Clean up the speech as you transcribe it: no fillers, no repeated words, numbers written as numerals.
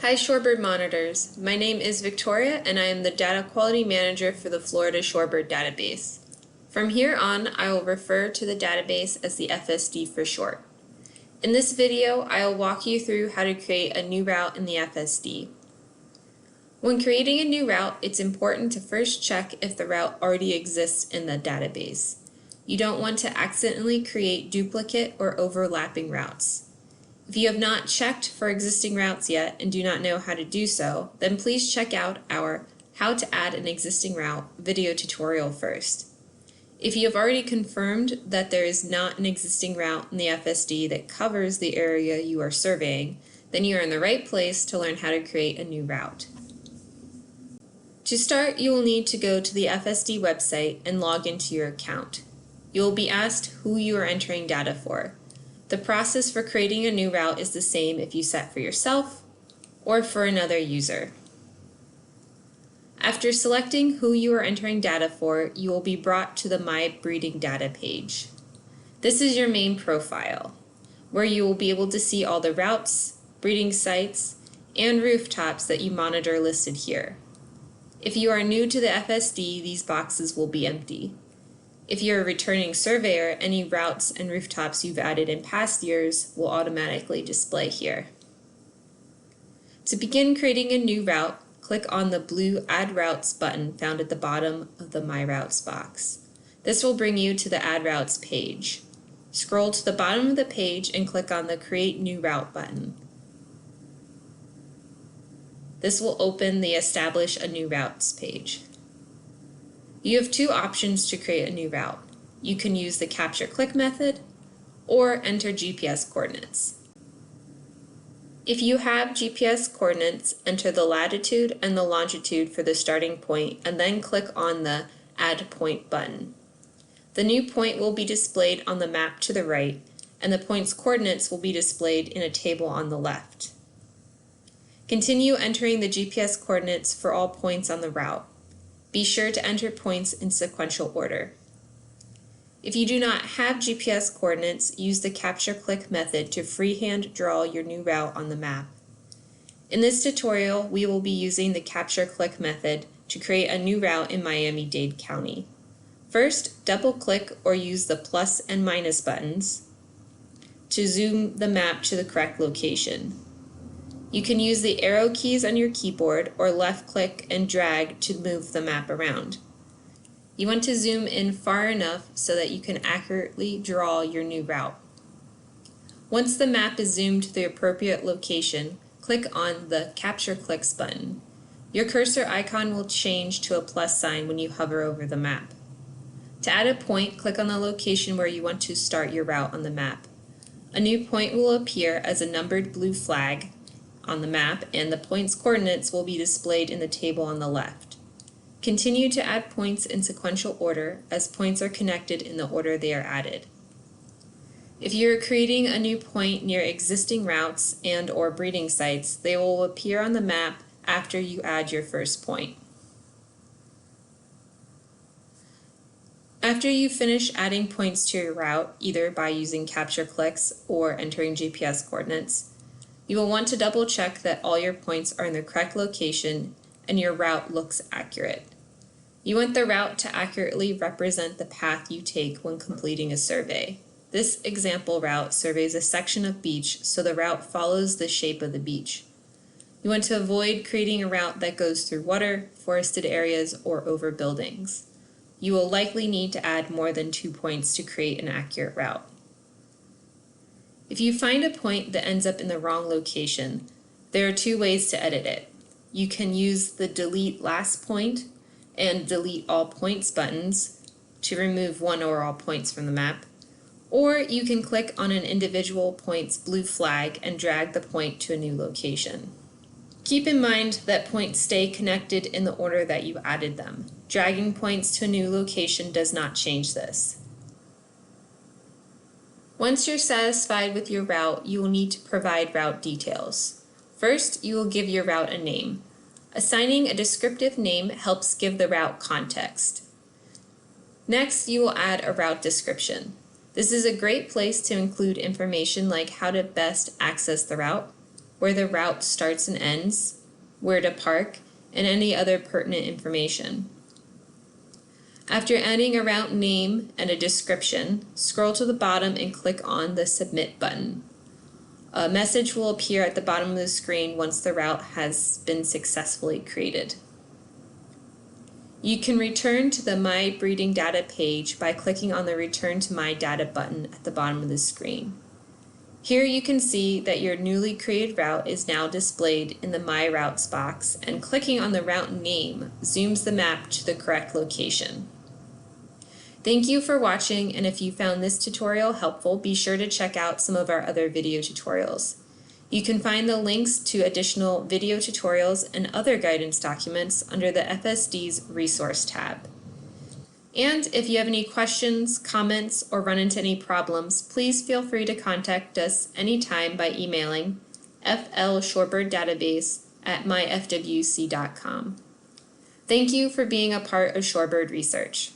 Hi Shorebird monitors, my name is Victoria and I am the Data Quality Manager for the Florida Shorebird database. From here on, I will refer to the database as the FSD for short. In this video, I will walk you through how to create a new route in the FSD. When creating a new route, it's important to first check if the route already exists in the database. You don't want to accidentally create duplicate or overlapping routes. If you have not checked for existing routes yet and do not know how to do so, then please check out our How to Add an Existing Route video tutorial first. If you have already confirmed that there is not an existing route in the FSD that covers the area you are surveying, then you are in the right place to learn how to create a new route. To start, you will need to go to the FSD website and log into your account. You will be asked who you are entering data for. The process for creating a new route is the same if you set for yourself or for another user. After selecting who you are entering data for, you will be brought to the My Breeding Data page. This is your main profile, where you will be able to see all the routes, breeding sites, and rooftops that you monitor listed here. If you are new to the FSD, these boxes will be empty. If you're a returning surveyor, any routes and rooftops you've added in past years will automatically display here. To begin creating a new route, click on the blue Add Routes button found at the bottom of the My Routes box. This will bring you to the Add Routes page. Scroll to the bottom of the page and click on the Create New Route button. This will open the Establish a New Routes page. You have two options to create a new route. You can use the capture-click method or enter GPS coordinates. If you have GPS coordinates, enter the latitude and the longitude for the starting point and then click on the Add Point button. The new point will be displayed on the map to the right, and the point's coordinates will be displayed in a table on the left. Continue entering the GPS coordinates for all points on the route. Be sure to enter points in sequential order. If you do not have GPS coordinates, use the capture-click method to freehand draw your new route on the map. In this tutorial, we will be using the capture-click method to create a new route in Miami-Dade County. First, double-click or use the plus and minus buttons to zoom the map to the correct location. You can use the arrow keys on your keyboard or left-click and drag to move the map around. You want to zoom in far enough so that you can accurately draw your new route. Once the map is zoomed to the appropriate location, click on the Capture Clicks button. Your cursor icon will change to a plus sign when you hover over the map. To add a point, click on the location where you want to start your route on the map. A new point will appear as a numbered blue flag on the map, and the point's coordinates will be displayed in the table on the left. Continue to add points in sequential order as points are connected in the order they are added. If you are creating a new point near existing routes and/or breeding sites, they will appear on the map after you add your first point. After you finish adding points to your route, either by using capture clicks or entering GPS coordinates, you will want to double check that all your points are in the correct location and your route looks accurate. You want the route to accurately represent the path you take when completing a survey. This example route surveys a section of beach, so the route follows the shape of the beach. You want to avoid creating a route that goes through water, forested areas, or over buildings. You will likely need to add more than 2 points to create an accurate route. If you find a point that ends up in the wrong location, there are two ways to edit it. You can use the Delete Last Point and Delete All Points buttons to remove one or all points from the map, or you can click on an individual point's blue flag and drag the point to a new location. Keep in mind that points stay connected in the order that you added them. Dragging points to a new location does not change this. Once you're satisfied with your route, you will need to provide route details. First, you will give your route a name. Assigning a descriptive name helps give the route context. Next, you will add a route description. This is a great place to include information like how to best access the route, where the route starts and ends, where to park, and any other pertinent information. After adding a route name and a description, scroll to the bottom and click on the Submit button. A message will appear at the bottom of the screen once the route has been successfully created. You can return to the My Breeding Data page by clicking on the Return to My Data button at the bottom of the screen. Here you can see that your newly created route is now displayed in the My Routes box, and clicking on the route name zooms the map to the correct location. Thank you for watching, and if you found this tutorial helpful, be sure to check out some of our other video tutorials. You can find the links to additional video tutorials and other guidance documents under the FSD's Resource tab. And if you have any questions, comments, or run into any problems, please feel free to contact us anytime by emailing flshorebirddatabase@myfwc.com. Thank you for being a part of Shorebird Research.